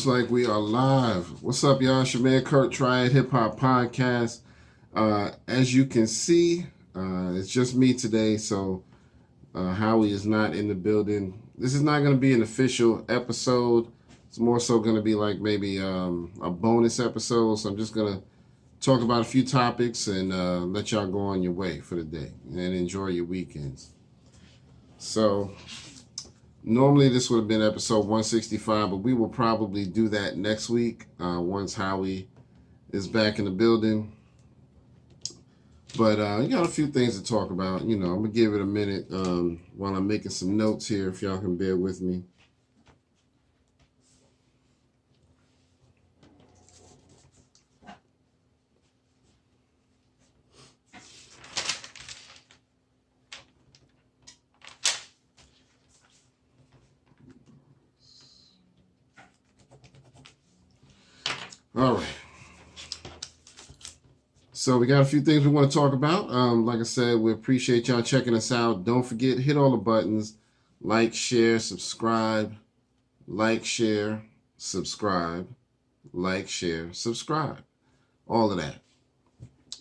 like we are live. What's up, y'all? It's your man Kurt, Triad Hip Hop Podcast. As you can see, it's just me today, so Howie is not in the building. This is not going to be an official episode. It's more so going to be like maybe a bonus episode. So I'm just going to talk about a few topics and let y'all go on your way for the day and enjoy your weekends. So normally this would have been episode 165, but we will probably do that next week once Howie is back in the building. But you got a few things to talk about. You know, I'm going to give it a minute while I'm making some notes here, if y'all can bear with me. All right. So we got a few things we want to talk about. Like I said, we appreciate y'all checking us out. Don't forget, hit all the buttons. Like, share, subscribe. Like, share, subscribe. Like, share, subscribe. All of that.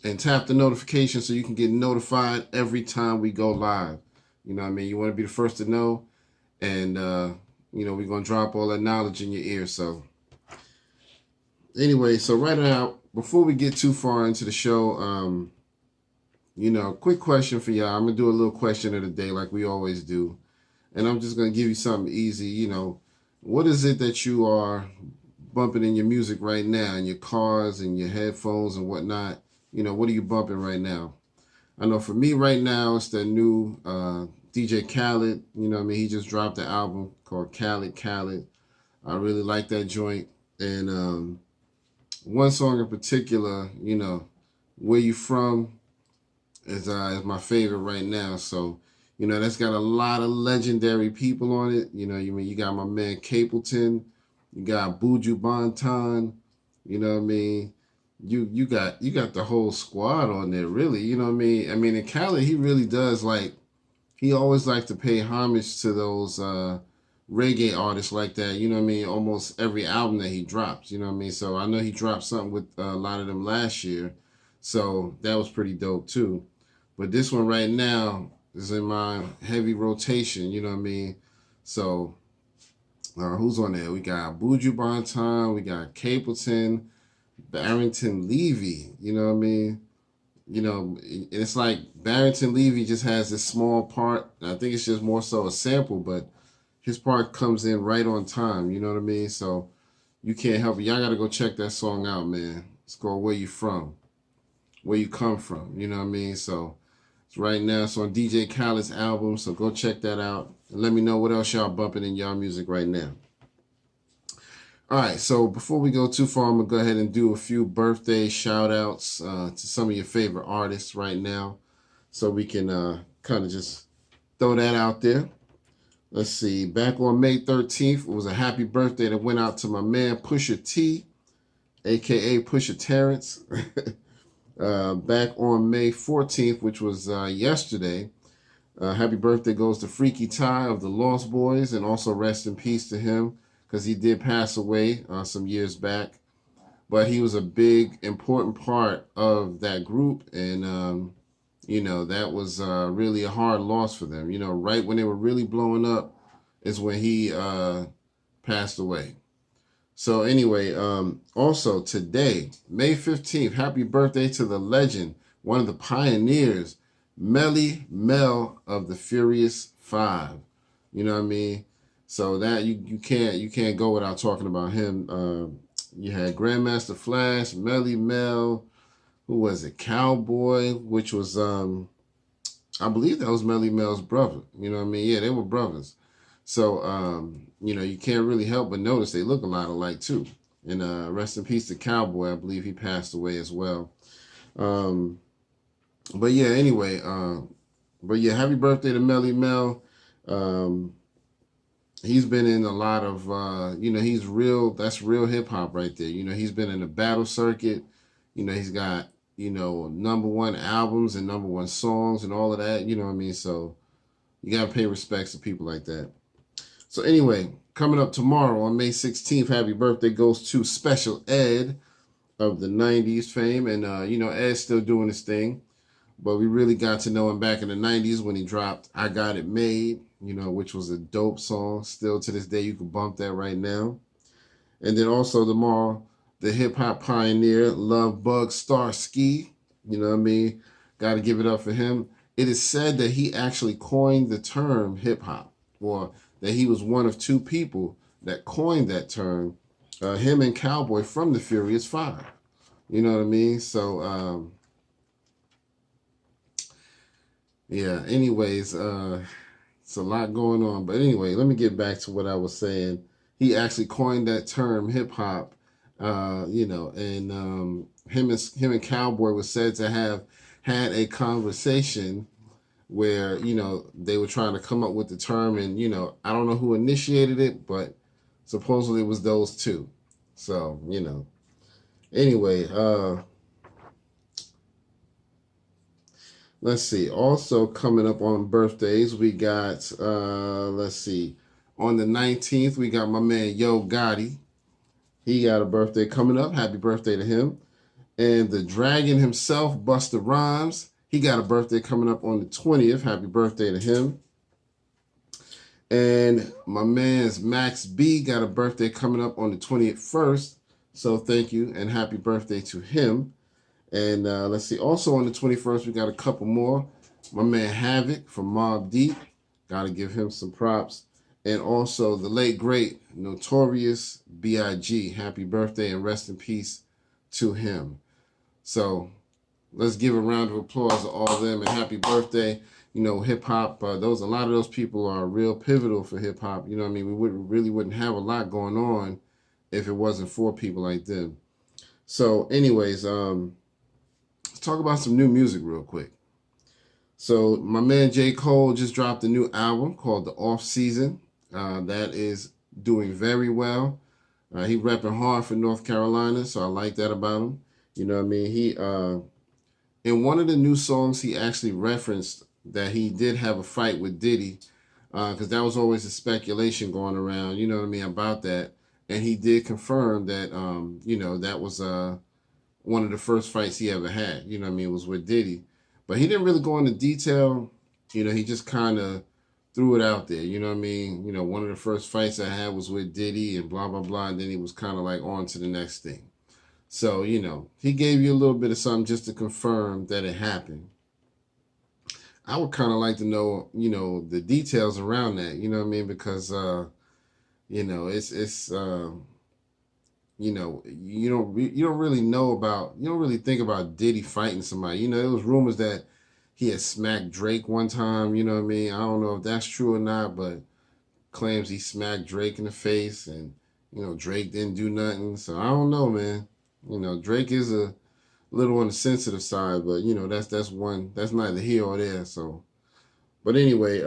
And tap the notification so you can get notified every time we go live. You know what I mean? You want to be the first to know. And, you know, we're going to drop all that knowledge in your ear. So anyway, so right now, before we get too far into the show, you know, quick question for y'all. I'm going to do a little question of the day like we always do. And I'm just going to give you something easy. You know, what is it that you are bumping in your music right now, in your cars and your headphones and whatnot? You know, what are you bumping right now? I know for me right now, it's the new DJ Khaled. You know what I mean? He just dropped an album called Khaled. I really like that joint. And one song in particular, you know, Where You From is my favorite right now. So, you know, that's got a lot of legendary people on it. You know, you got my man Capleton, you got Buju Banton, you know what I mean? You got the whole squad on there, really, you know what I mean? I mean, and Khaled, he really does he always likes to pay homage to those reggae artists like that, you know what I mean? Almost every album that he drops, you know what I mean? So I know he dropped something with a lot of them last year, so that was pretty dope too. But this one right now is in my heavy rotation, you know what I mean? So who's on there? We got Buju Banton, we got Capleton, Barrington Levy, you know what I mean? You know, it's like Barrington Levy just has this small part. I think it's just more so a sample, but his part comes in right on time, you know what I mean? So you can't help it. Y'all got to go check that song out, man. It's called Where You From, Where You Come From, you know what I mean? So it's right now. It's on DJ Khaled's album, so go check that out. And let me know what else y'all bumping in y'all music right now. All right, so before we go too far, I'm going to go ahead and do a few birthday shout-outs to some of your favorite artists right now so we can kind of just throw that out there. Let's see. Back on May 13th, it was a happy birthday that went out to my man Pusha T, a.k.a. Pusha Terrence. Back on May 14th, which was yesterday, happy birthday goes to Freaky Ty of the Lost Boys, and also rest in peace to him because he did pass away some years back. But he was a big, important part of that group, and you know, that was really a hard loss for them. You know, right when they were really blowing up is when he passed away. So anyway, also today, May 15th, happy birthday to the legend, one of the pioneers, Melly Mel of the Furious Five. You know what I mean? So that you can't go without talking about him. You had Grandmaster Flash, Melly Mel. Who was it? Cowboy, which was, I believe that was Melly Mel's brother. You know what I mean? Yeah, they were brothers. So, you know, you can't really help but notice they look a lot alike too. And rest in peace to Cowboy. I believe he passed away as well. But yeah, anyway, happy birthday to Melly Mel. He's been in a lot of, you know, that's real hip hop right there. You know, he's been in the battle circuit. You know, he's got, you know, #1 albums and #1 songs and all of that, you know what I mean? So you got to pay respects to people like that. So anyway, coming up tomorrow on May 16th, happy birthday goes to Special Ed of the 90s fame. And, Ed's still doing his thing. But we really got to know him back in the 90s when he dropped I Got It Made, which was a dope song. Still to this day, you can bump that right now. And then also tomorrow, the hip-hop pioneer, Love Bug Starski. You know what I mean? Got to give it up for him. It is said that he actually coined the term hip-hop, or that he was one of two people that coined that term, him and Cowboy from the Furious Five. You know what I mean? So, yeah, anyways, it's a lot going on. But anyway, let me get back to what I was saying. He actually coined that term hip-hop, and him and Cowboy was said to have had a conversation where, they were trying to come up with the term. And, I don't know who initiated it, but supposedly it was those two. So, anyway, let's see. Also coming up on birthdays, we got, on the 19th, we got my man Yo Gotti. He got a birthday coming up. Happy birthday to him. And the Dragon himself, Busta Rhymes, he got a birthday coming up on the 20th. Happy birthday to him. And my man's Max B got a birthday coming up on the 21st. So thank you and happy birthday to him. And also on the 21st, we got a couple more. My man Havoc from Mobb Deep. Got to give him some props. And also the late, great, Notorious B.I.G. Happy birthday and rest in peace to him. So let's give a round of applause to all of them and happy birthday. Hip-hop, a lot of those people are real pivotal for hip-hop. You know what I mean? We wouldn't have a lot going on if it wasn't for people like them. So anyways, let's talk about some new music real quick. So my man J. Cole just dropped a new album called The Off Season. That is doing very well. He repping hard for North Carolina, so I like that about him. You know what I mean? He in one of the new songs, he actually referenced that he did have a fight with Diddy, because that was always a speculation going around, you know what I mean, about that. And he did confirm that, that was one of the first fights he ever had, you know what I mean, was with Diddy. But he didn't really go into detail. He just kind of threw it out there, you know what I mean? One of the first fights I had was with Diddy and blah, blah, blah. And then he was kind of like on to the next thing. So, he gave you a little bit of something just to confirm that it happened. I would kind of like to know, the details around that, you know what I mean? Because, it's you don't really know about, you don't really think about Diddy fighting somebody. There was rumors that he had smacked Drake one time, you know what I mean? I don't know if that's true or not, but claims he smacked Drake in the face and, Drake didn't do nothing. So I don't know, man. Drake is a little on the sensitive side, but that's neither here or there. So, but anyway,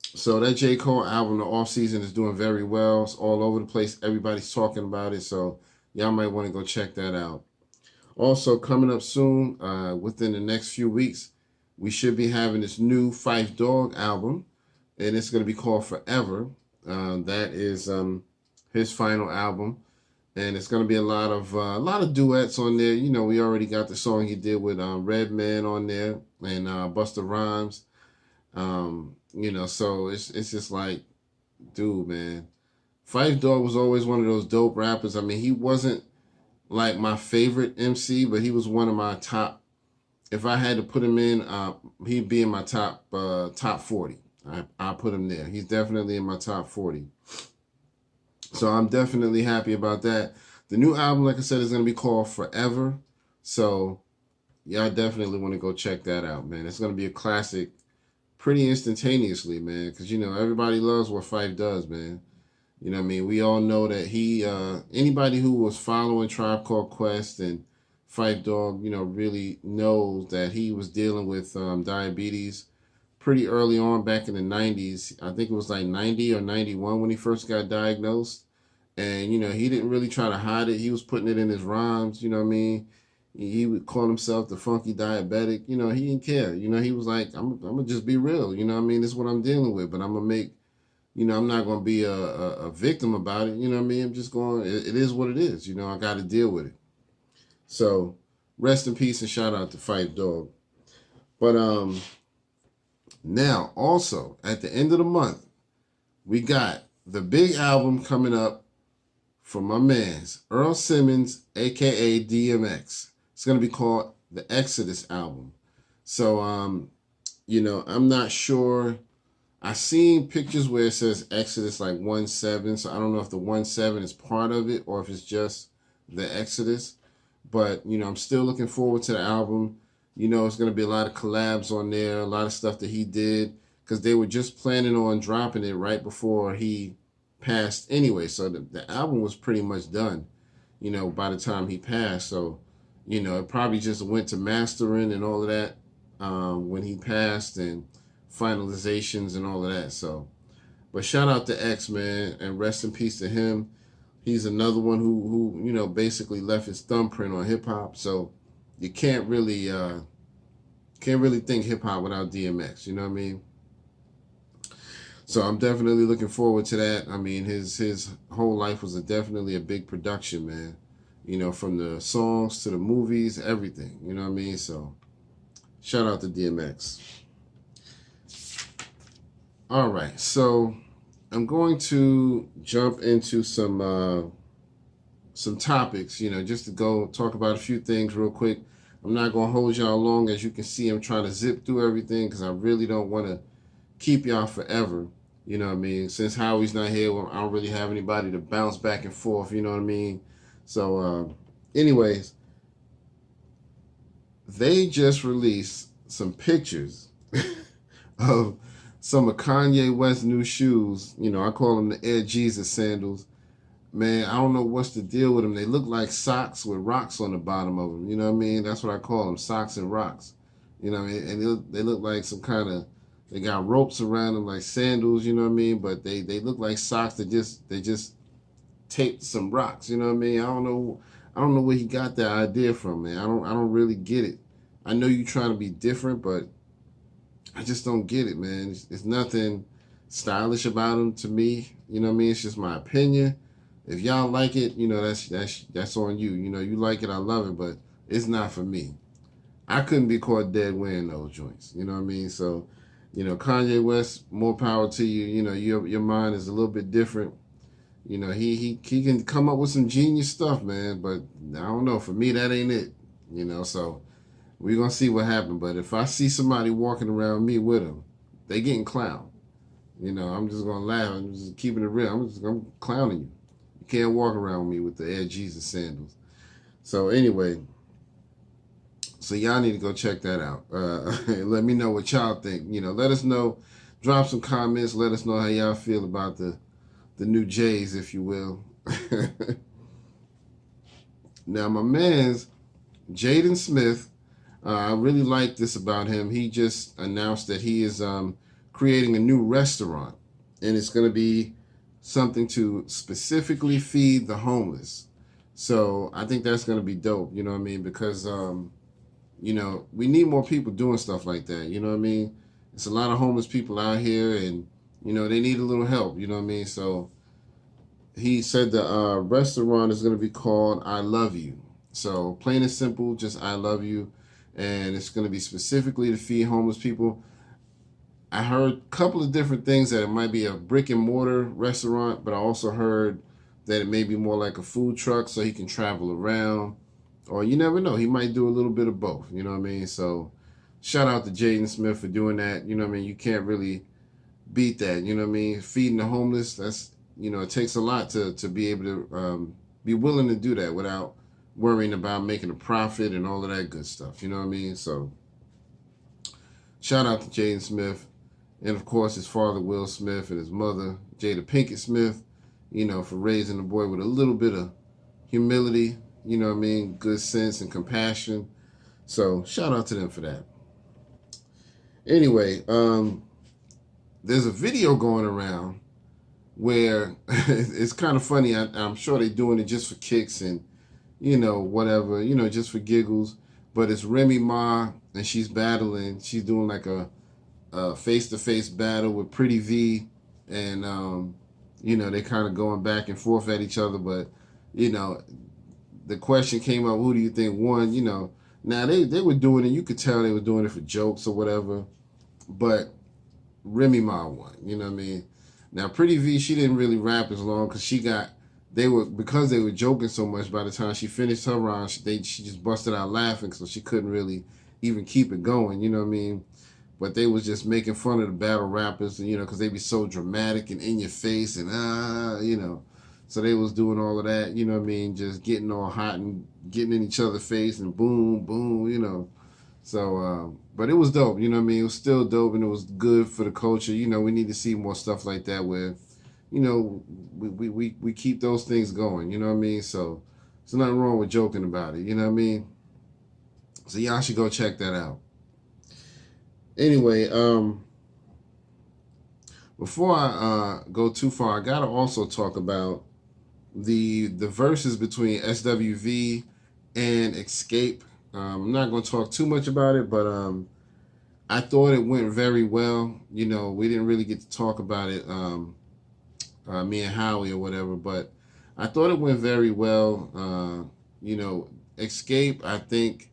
so that J. Cole album, The Off Season, is doing very well. It's all over the place. Everybody's talking about it, so y'all might want to go check that out. Also coming up soon, within the next few weeks, we should be having this new Phife Dawg album, and it's going to be called Forever. That is his final album. And it's going to be a lot of duets on there. We already got the song he did with Redman on there and Busta Rhymes. So it's just like, dude, man. Phife Dawg was always one of those dope rappers. I mean, he wasn't like my favorite MC, but he was one of my top. If I had to put him in, he'd be in my top 40. I put him there. He's definitely in my top 40. So I'm definitely happy about that. The new album, like I said, is going to be called Forever. So y'all definitely want to go check that out, man. It's going to be a classic pretty instantaneously, man. Because, everybody loves what Phife does, man. You know what I mean? We all know that he, anybody who was following Tribe Called Quest and Phife Dawg, really knows that he was dealing with diabetes pretty early on back in the 90s. I think it was like 90 or 91 when he first got diagnosed. And, he didn't really try to hide it. He was putting it in his rhymes, you know what I mean? He would call himself the funky diabetic. He didn't care. He was like, I'm going to just be real. You know what I mean? This is what I'm dealing with, but I'm going to make I'm not going to be a victim about it. You know what I mean? I'm just going, it is what it is. I got to deal with it. So rest in peace and shout out to Fife Dog. But now also at the end of the month, we got the big album coming up from my man's Earl Simmons, aka DMX. It's going to be called the Exodus album. So I'm not sure. I seen pictures where it says Exodus like 1-7, so I don't know if the 1-7 is part of it or if it's just the Exodus. But I'm still looking forward to the album. It's gonna be a lot of collabs on there, a lot of stuff that he did, because they were just planning on dropping it right before he passed anyway. So the album was pretty much done, by the time he passed. So, it probably just went to mastering and all of that when he passed, and finalizations and all of that. So, but shout out to X, man, and rest in peace to him. He's another one who basically left his thumbprint on hip hop. So you can't really think hip hop without DMX. You know what I mean? So I'm definitely looking forward to that. I mean, his whole life was definitely a big production, man. From the songs to the movies, everything. You know what I mean? So shout out to DMX. All right, so I'm going to jump into some topics, just to go talk about a few things real quick. I'm not going to hold y'all long. As you can see, I'm trying to zip through everything because I really don't want to keep y'all forever. You know what I mean? Since Howie's not here, I don't really have anybody to bounce back and forth, you know what I mean? So, anyways, they just released some pictures of some of Kanye West's new shoes. I call them the Air Jesus sandals. Man, I don't know what's the deal with them. They look like socks with rocks on the bottom of them. You know what I mean? That's what I call them, socks and rocks. You know what I mean? And they look like some kind of, they got ropes around them like sandals, you know what I mean? But they look like socks that they just taped some rocks, you know what I mean? I don't know where he got that idea from, man. I don't really get it. I know you're trying to be different, but I just don't get it, man. It's nothing stylish about them to me. You know what I mean? It's just my opinion. If y'all like it, that's on you. You like it, I love it, but it's not for me. I couldn't be caught dead wearing those joints. You know what I mean? So, Kanye West, more power to you. Your mind is a little bit different. He can come up with some genius stuff, man. But I don't know. For me, that ain't it. So we're going to see what happens. But if I see somebody walking around me with them, they getting clowned. I'm just going to laugh. I'm just keeping it real. I'm clowning you. You can't walk around with me with the Air Jesus sandals. So anyway, so y'all need to go check that out. Let me know what y'all think. Let us know. Drop some comments. Let us know how y'all feel about the new J's, if you will. Now, my man's Jaden Smith, I really like this about him. He just announced that he is creating a new restaurant, and it's going to be something to specifically feed the homeless. So I think that's going to be dope, you know what I mean? Because, we need more people doing stuff like that, you know what I mean? It's a lot of homeless people out here, and, they need a little help, you know what I mean? So he said the restaurant is going to be called I Love You. So plain and simple, just I Love You. And it's going to be specifically to feed homeless people. I heard a couple of different things, that it might be a brick and mortar restaurant, but I also heard that it may be more like a food truck so he can travel around. Or you never know, he might do a little bit of both, you know what I mean? So shout out to Jaden Smith for doing that. You know what I mean? You can't really beat that, you know what I mean? Feeding the homeless, that's, it takes a lot to be able to be willing to do that without worrying about making a profit and all of that good stuff. You know what I mean? So shout out to Jaden Smith. And of course his father, Will Smith, and his mother, Jada Pinkett Smith, for raising the boy with a little bit of humility, you know what I mean? Good sense and compassion. So shout out to them for that. Anyway, there's a video going around where it's kind of funny. I'm sure they're doing it just for kicks and, whatever, just for giggles. But it's Remy Ma, and she's doing like a face-to-face battle with Pretty V. and they kind of going back and forth at each other. But the question came up, who do you think won? Now they were doing it. You could tell they were doing it for jokes or whatever, but Remy Ma won. You know what I mean? Now Pretty V, she didn't really rap as long because because they were joking so much. By the time she finished her round, she just busted out laughing, so she couldn't really even keep it going. You know what I mean? But they was just making fun of the battle rappers, because they be so dramatic and in your face and So they was doing all of that, you know what I mean? Just getting all hot and getting in each other's face and boom, boom, So, but it was dope, you know what I mean? It was still dope and it was good for the culture. We need to see more stuff like that where, we keep those things going, you know what I mean? So there's nothing wrong with joking about it, you know what I mean? So y'all should go check that out. Anyway, before I go too far, I gotta also talk about the verses between SWV and Escape. I'm not gonna talk too much about it, but I thought it went very well. We didn't really get to talk about it, me and Howie or whatever, but I thought it went very well. Escape, I think,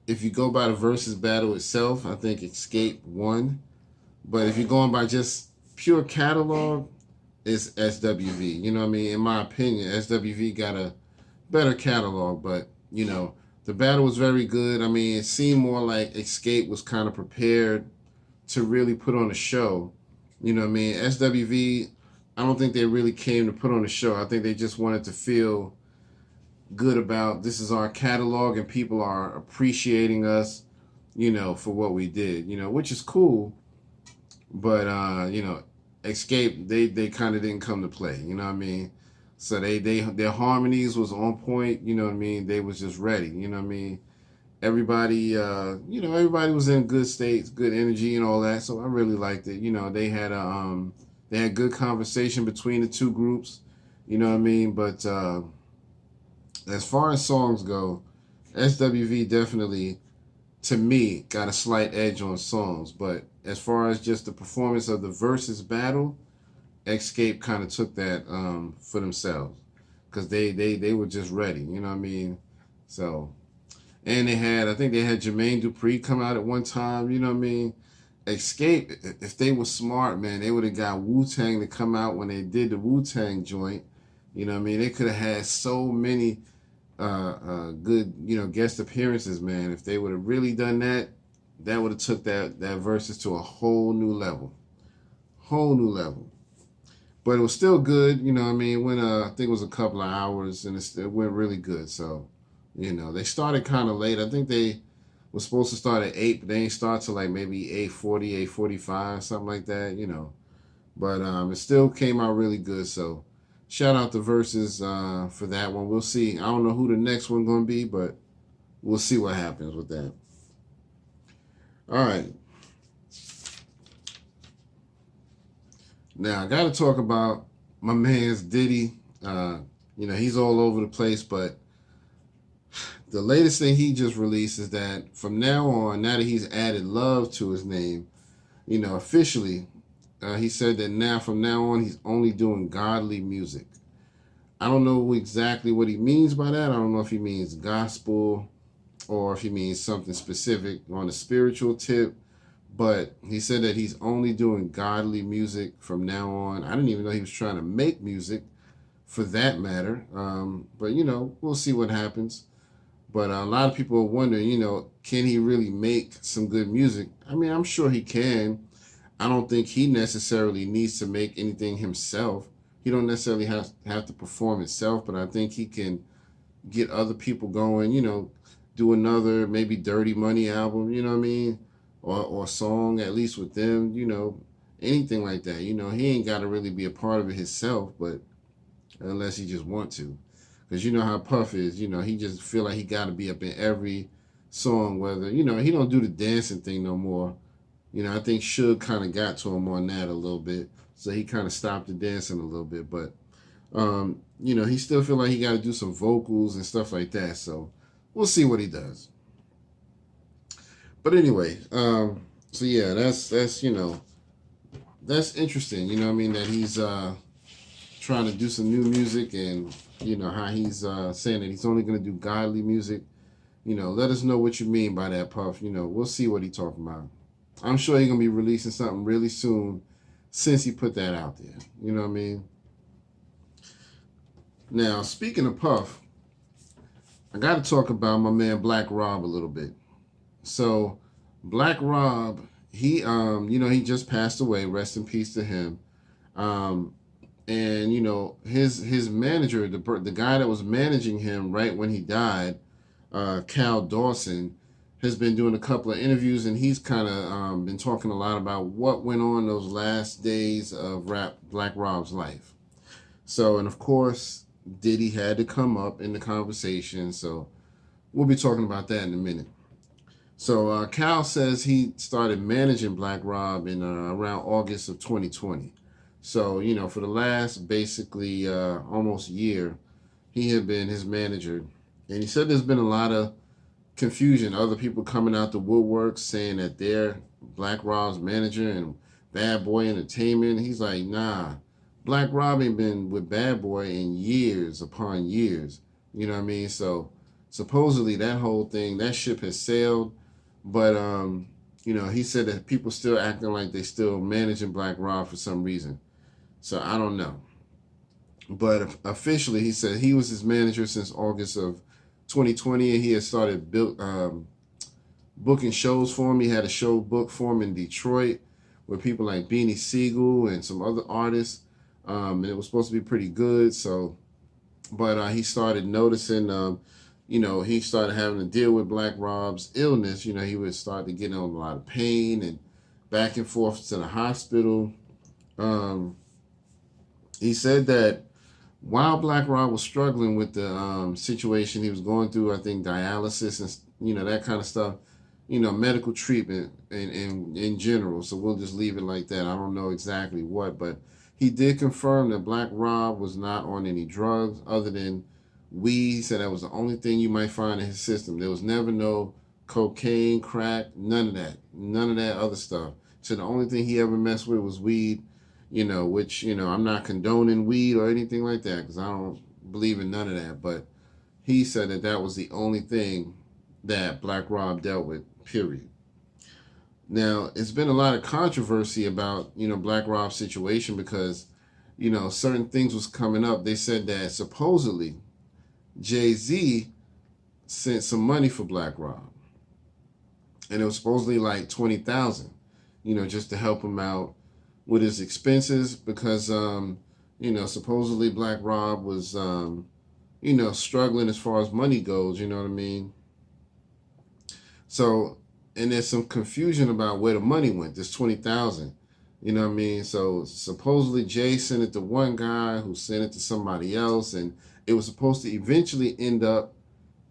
if you go by the versus battle itself, I think Escape won. But if you're going by just pure catalog, it's SWV. You know what I mean? In my opinion, SWV got a better catalog, but, the battle was very good. I mean, it seemed more like Escape was kind of prepared to really put on a show. You know what I mean? SWV, I don't think they really came to put on a show. I think they just wanted to feel good about this is our catalog and people are appreciating us, for what we did, which is cool. But Escape, they kind of didn't come to play, you know what I mean? So their harmonies was on point, you know what I mean? They was just ready, you know what I mean? Everybody, everybody was in good states, good energy and all that. So I really liked it. They had good conversation between the two groups, you know what I mean? But as far as songs go, SWV definitely, to me, got a slight edge on songs. But as far as just the performance of the versus battle, Escape kind of took that for themselves because they were just ready, you know what I mean? So, and I think they had Jermaine Dupri come out at one time, you know what I mean? Escape, if they were smart, man, they would have got Wu-Tang to come out when they did the Wu-Tang joint. You know what I mean? They could have had so many good, guest appearances, man. If they would have really done that, that would have took that versus to a whole new level. Whole new level. But it was still good, you know what I mean? When I think it was a couple of hours and it went really good. So, they started kind of late. I think they were supposed to start at 8, but they ain't start till like maybe 8:40, 8:45, something like that, But it still came out really good. So shout out to Versus for that one. We'll see. I don't know who the next one going to be, but we'll see what happens with that. All right. Now, I got to talk about my man's Diddy. He's all over the place, but the latest thing he just released is that from now on, now that he's added love to his name, officially, he said that from now on, he's only doing godly music. I don't know exactly what he means by that. I don't know if he means gospel or if he means something specific on the spiritual tip. But he said that he's only doing godly music from now on. I didn't even know he was trying to make music for that matter. But, we'll see what happens. But a lot of people are wondering, can he really make some good music? I mean, I'm sure he can. I don't think he necessarily needs to make anything himself. He don't necessarily have to perform himself, but I think he can get other people going, do another maybe Dirty Money album, you know what I mean? Or song, at least with them, anything like that. He ain't got to really be a part of it himself, but unless he just want to. Because you know how Puff is, he just feel like he got to be up in every song, whether, he don't do the dancing thing no more. I think Suge kind of got to him on that a little bit. So he kind of stopped the dancing a little bit. But, he still feel like he got to do some vocals and stuff like that. So we'll see what he does. But anyway, so yeah, that's that's interesting. You know what I mean? That he's trying to do some new music, and you know how he's saying that he's only going to do godly music. You know, let us know what you mean by that, Puff. You know, we'll see what he's talking about. I'm sure he's going to be releasing something really soon since he put that out there. You know what I mean? Now, speaking of Puff, I got to talk about my man Black Rob a little bit. So, Black Rob, he you know, he just passed away. Rest in peace to him. And you know, his manager, the guy that was managing him right when he died, Cal Dawson, has been doing a couple of interviews, and he's kind of been talking a lot about what went on those last days of Black Rob's life. So, and of course, Diddy had to come up in the conversation. So, we'll be talking about that in a minute. So, Cal says he started managing Black Rob in around August of 2020. So, you know, for the last basically almost year, he had been his manager. And he said there's been a lot of confusion. Other people coming out the woodwork saying that they're Black Rob's manager and Bad Boy Entertainment. He's like, nah, Black Rob ain't been with Bad Boy in years upon years. You know what I mean? So supposedly that whole thing, that ship has sailed. But, you know, he said that people still acting like they still managing Black Rob for some reason. So I don't know. But officially, he said he was his manager since August of 2020, and he had started booking shows for him. He had a show booked for him in Detroit with people like Beanie Siegel and some other artists. And it was supposed to be pretty good. So, but he started noticing, you know, he started having to deal with Black Rob's illness. You know, he would start to get in a lot of pain and back and forth to the hospital. He said that while Black Rob was struggling with the situation he was going through, I think dialysis and, you know, that kind of stuff, you know, medical treatment in general. So we'll just leave it like that. I don't know exactly what, but he did confirm that Black Rob was not on any drugs other than weed. He said that was the only thing you might find in his system. There was never no cocaine, crack, none of that. None of that other stuff. So the only thing he ever messed with was weed, you know, which, you know, I'm not condoning weed or anything like that because I don't believe in none of that. But he said that that was the only thing that Black Rob dealt with, period. Now, it's been a lot of controversy about, you know, Black Rob's situation because, you know, certain things was coming up. They said that supposedly Jay-Z sent some money for Black Rob. And it was supposedly like $20,000, you know, just to help him out with his expenses because, you know, supposedly Black Rob was, you know, struggling as far as money goes, you know what I mean? So, and there's some confusion about where the money went, this $20,000, you know what I mean? So supposedly Jay sent it to one guy who sent it to somebody else, and it was supposed to eventually end up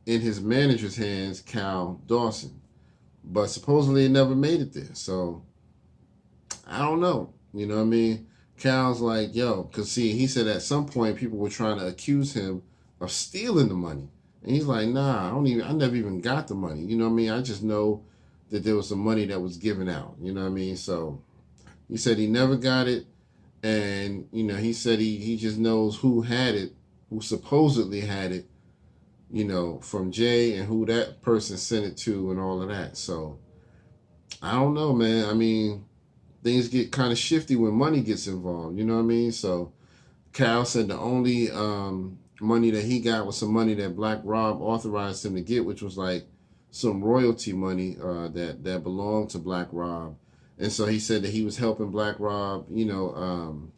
in his manager's hands, Cal Dawson. But supposedly it never made it there. So I don't know. You know what I mean? Cal's like, yo, because see, he said at some point people were trying to accuse him of stealing the money. And he's like, nah, I never even got the money. You know what I mean? I just know that there was some money that was given out. You know what I mean? So he said he never got it. And, you know, he said he just knows who had it, who supposedly had it, you know, from Jay and who that person sent it to and all of that. So I don't know, man. I mean, things get kind of shifty when money gets involved. You know what I mean? So Cal said the only money that he got was some money that Black Rob authorized him to get, which was like some royalty money that belonged to Black Rob. And so he said that he was helping Black Rob, you know,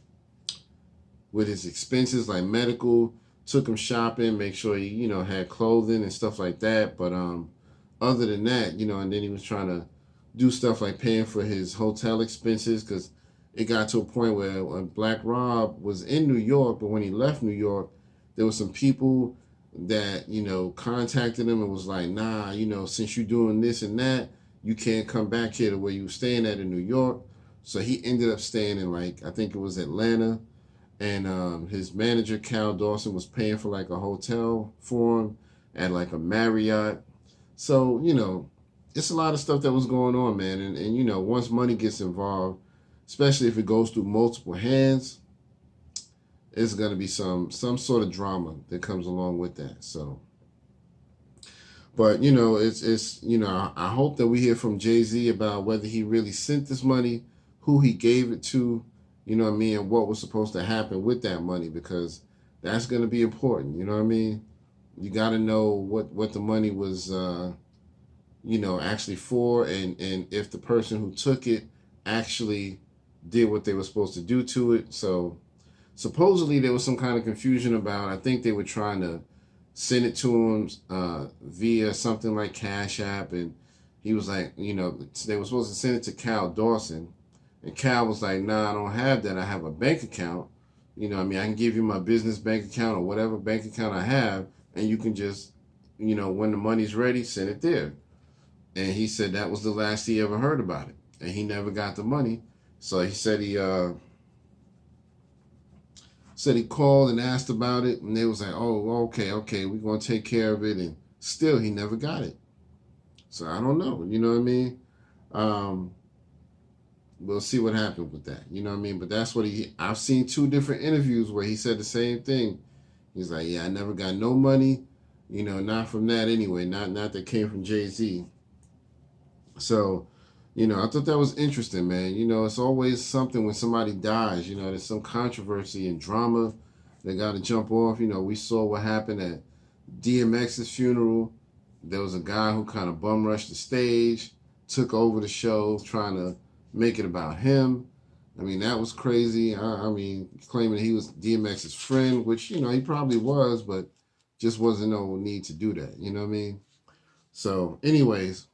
with his expenses like medical, took him shopping, make sure he, you know, had clothing and stuff like that. But other than that, you know, and then he was trying to do stuff like paying for his hotel expenses because it got to a point where Black Rob was in New York, but when he left New York, there were some people that, you know, contacted him and was like, nah, you know, since you're doing this and that, you can't come back here to where you were staying at in New York. So he ended up staying in, like, I think it was Atlanta. And his manager, Cal Dawson, was paying for, like, a hotel for him at, like, a Marriott. So, you know, it's a lot of stuff that was going on, man. And you know, once money gets involved, especially if it goes through multiple hands, it's going to be some sort of drama that comes along with that. So, but it's I hope that we hear from Jay-Z about whether he really sent this money, who he gave it to, and what was supposed to happen with that money, because that's going to be important. You got to know what the money was actually for, and if the person who took it actually did what they were supposed to do to it. So supposedly there was some kind of confusion about, I think they were trying to send it to him via something like Cash App, and he was like, they were supposed to send it to Cal Dawson, and Cal was like, nah, I don't have that. I have a bank account. I can give you my business bank account or whatever bank account I have, and you can just, when the money's ready, send it there. And he said that was the last he ever heard about it, and he never got the money. So he said he called and asked about it, and they was like, oh, okay, we're going to take care of it, and still he never got it. So I don't know, you know what I mean? We'll see what happens with that, you know what I mean? But that's what I've seen 2 different interviews where he said the same thing. He's like, yeah, I never got no money, not from that anyway, not that came from Jay-Z. So, I thought that was interesting, man. It's always something when somebody dies, there's some controversy and drama they got to jump off. We saw what happened at DMX's funeral. There was a guy who kind of bum rushed the stage, took over the show, trying to make it about him. That was crazy. Claiming he was DMX's friend, which, he probably was, but just wasn't no need to do that. You know what I mean? So, anyways,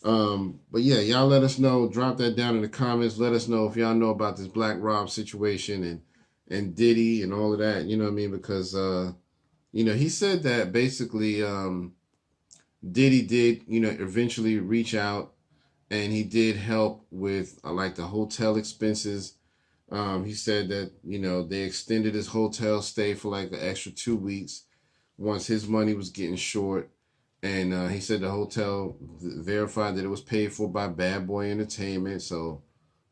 but yeah, y'all let us know. Drop that down in the comments. Let us know if y'all know about this Black Rob situation and Diddy and all of that. You know what I mean? Because he said that basically Diddy did eventually reach out, and he did help with like the hotel expenses. He said that they extended his hotel stay for like an extra 2 weeks once his money was getting short. And he said the hotel verified that it was paid for by Bad Boy Entertainment. So,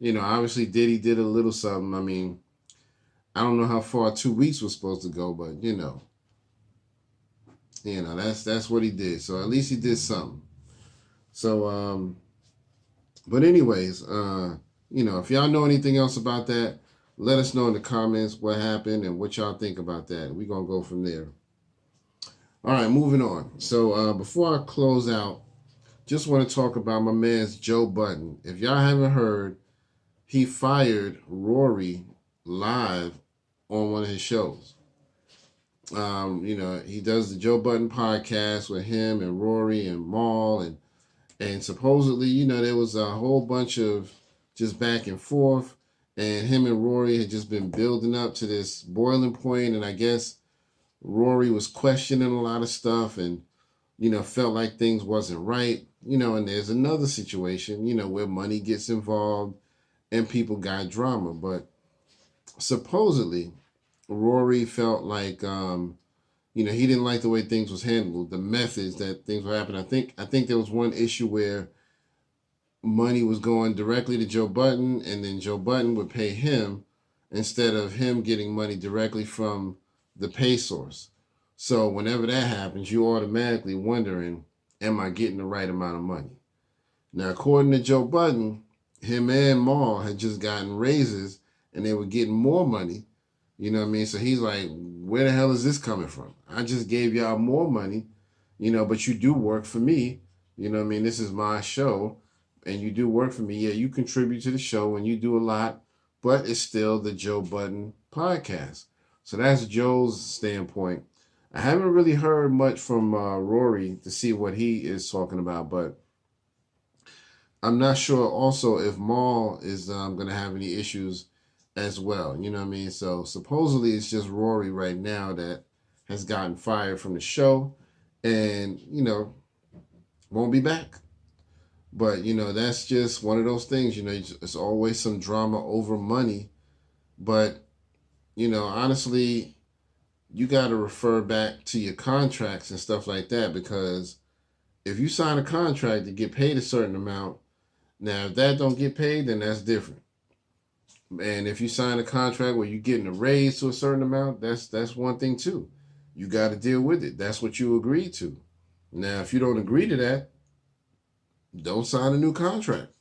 obviously Diddy did a little something. I don't know how far 2 weeks was supposed to go, but that's what he did. So at least he did something. So, but anyways, if y'all know anything else about that, let us know in the comments what happened and what y'all think about that. We're going to go from there. All right, moving on. So before I close out, just want to talk about my man's Joe Budden. If y'all haven't heard, he fired Rory live on one of his shows. He does the Joe Budden podcast with him and Rory and Mal, and supposedly, there was a whole bunch of just back and forth, and him and Rory had just been building up to this boiling point, and I guess Rory was questioning a lot of stuff and, felt like things wasn't right, and there's another situation, where money gets involved and people got drama. But supposedly Rory felt like, he didn't like the way things was handled, the methods that things were happening. I think there was one issue where money was going directly to Joe Budden, and then Joe Budden would pay him instead of him getting money directly from the pay source. So whenever that happens, you automatically wondering, am I getting the right amount of money? Now, according to Joe Budden, him and Mal had just gotten raises and they were getting more money. You know what I mean? So he's like, where the hell is this coming from? I just gave y'all more money, but you do work for me. You know what I mean? This is my show and you do work for me. Yeah, you contribute to the show and you do a lot, but it's still the Joe Budden podcast. So that's Joe's standpoint. I haven't really heard much from Rory to see what he is talking about, but I'm not sure also if Mal is going to have any issues as well. You know what I mean? So supposedly it's just Rory right now that has gotten fired from the show and, won't be back. But, that's just one of those things, it's always some drama over money. But, honestly, you got to refer back to your contracts and stuff like that, because if you sign a contract to get paid a certain amount, now if that don't get paid, then that's different. And if you sign a contract where you're getting a raise to a certain amount, that's one thing too. You got to deal with it. That's what you agreed to. Now, if you don't agree to that, don't sign a new contract.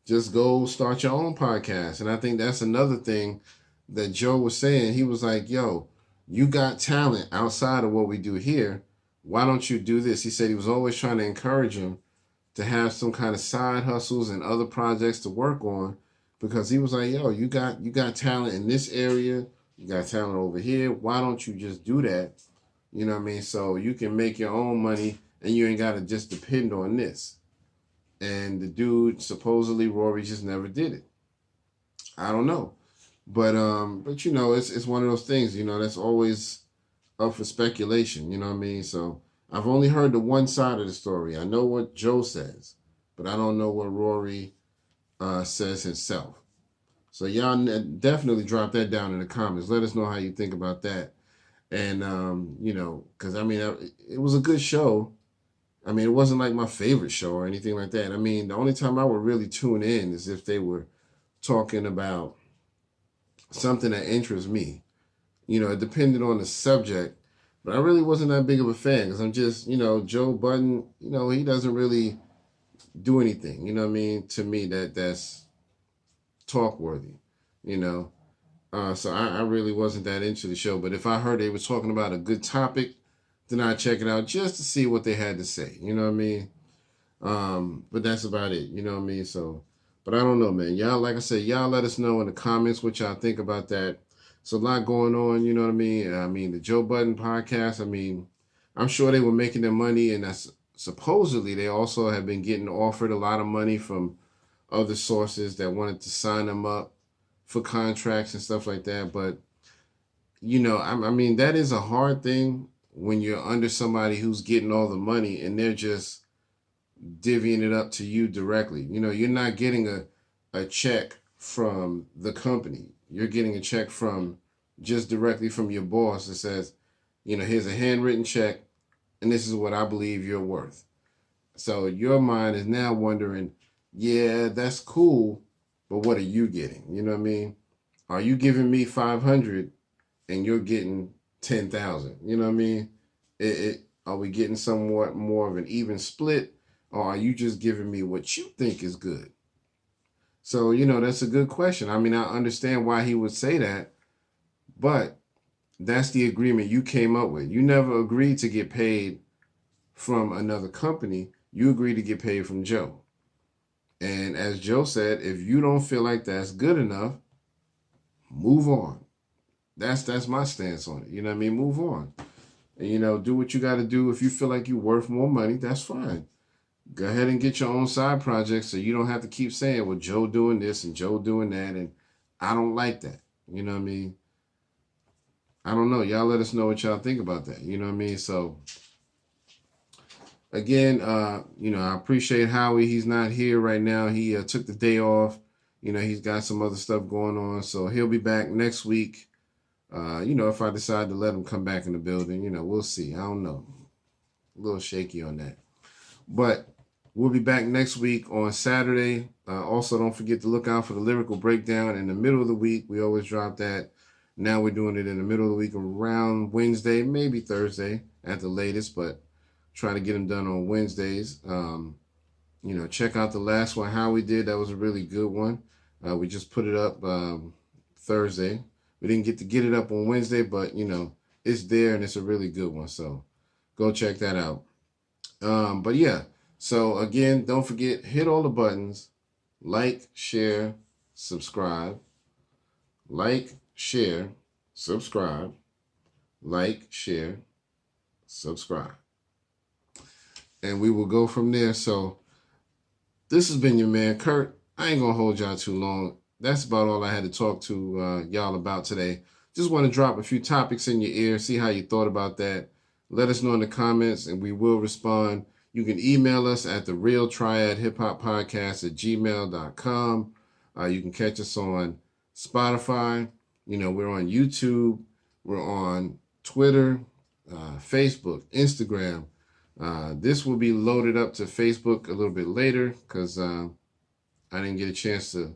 Just go start your own podcast. And I think that's another thing that Joe was saying. He was like, yo, you got talent outside of what we do here. Why don't you do this? He said he was always trying to encourage him to have some kind of side hustles and other projects to work on, because he was like, yo, you got talent in this area. You got talent over here. Why don't you just do that? You know what I mean? So you can make your own money and you ain't got to just depend on this. And the dude, supposedly Rory, just never did it. I don't know. But you know, it's one of those things, you know, that's always up for speculation, you know what I mean? So I've only heard the one side of the story. I know what Joe says, but I don't know what Rory says himself. So y'all definitely drop that down in the comments. Let us know how you think about that. And, you know, because, I mean, it was a good show. I mean, it wasn't like my favorite show or anything like that. I mean, the only time I would really tune in is if they were talking about something that interests me. You know, it depended on the subject. But I really wasn't that big of a fan because I'm just, you know, Joe Budden, you know, he doesn't really do anything, you know what I mean, to me that's talk worthy, you know. So I really wasn't that into the show. But if I heard they were talking about a good topic, then I'd check it out just to see what they had to say, you know what I mean? But that's about it, you know what I mean? So, but I don't know, man. Y'all, like I said, y'all let us know in the comments what y'all think about that. It's a lot going on, you know what I mean? I mean, the Joe Budden podcast, I mean, I'm sure they were making their money, and that's supposedly they also have been getting offered a lot of money from other sources that wanted to sign them up for contracts and stuff like that. But, you know, I mean, that is a hard thing when you're under somebody who's getting all the money and they're just divvying it up to you directly. You know, you're not getting a check from the company. You're getting a check from just directly from your boss that says, you know, here's a handwritten check and this is what I believe you're worth. So your mind is now wondering, yeah, that's cool, but what are you getting? You know what I mean? Are you giving me 500 and you're getting 10,000? You know what I mean? Are we getting somewhat more of an even split, or are you just giving me what you think is good? So, you know, that's a good question. I mean, I understand why he would say that, but that's the agreement you came up with. You never agreed to get paid from another company. You agreed to get paid from Joe. And as Joe said, if you don't feel like that's good enough, move on. That's my stance on it. You know what I mean? Move on. And, you know, do what you got to do. If you feel like you're worth more money, that's fine. Go ahead and get your own side projects so you don't have to keep saying, well, Joe doing this and Joe doing that. And I don't like that. You know what I mean? I don't know. Y'all let us know what y'all think about that. You know what I mean? So, again, you know, I appreciate Howie. He's not here right now. He took the day off. You know, he's got some other stuff going on. So he'll be back next week. You know, if I decide to let him come back in the building, you know, we'll see. I don't know. A little shaky on that. But we'll be back next week on Saturday. Also, don't forget to look out for the lyrical breakdown in the middle of the week. We always drop that. Now we're doing it in the middle of the week around Wednesday, maybe Thursday at the latest, but try to get them done on Wednesdays. You know, check out the last one, how we did. That was a really good one. We just put it up Thursday. We didn't get to get it up on Wednesday, but, you know, it's there and it's a really good one. So go check that out. But yeah, so again, don't forget, hit all the buttons, like, share, subscribe, like, share, subscribe, like, share, subscribe. And we will go from there. So this has been your man, Kurt. I ain't going to hold y'all too long. That's about all I had to talk to y'all about today. Just want to drop a few topics in your ear, see how you thought about that. Let us know in the comments, and we will respond. You can email us at therealtriadhiphoppodcast@gmail.com. You can catch us on Spotify. You know, we're on YouTube. We're on Twitter, Facebook, Instagram. This will be loaded up to Facebook a little bit later because I didn't get a chance to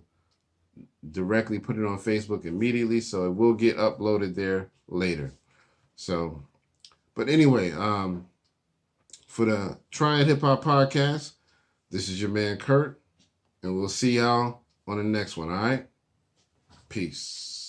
directly put it on Facebook immediately, so it will get uploaded there later. So, but anyway, for the Trying Hip Hop Podcast, this is your man Kurt, and we'll see y'all on the next one. All right, peace.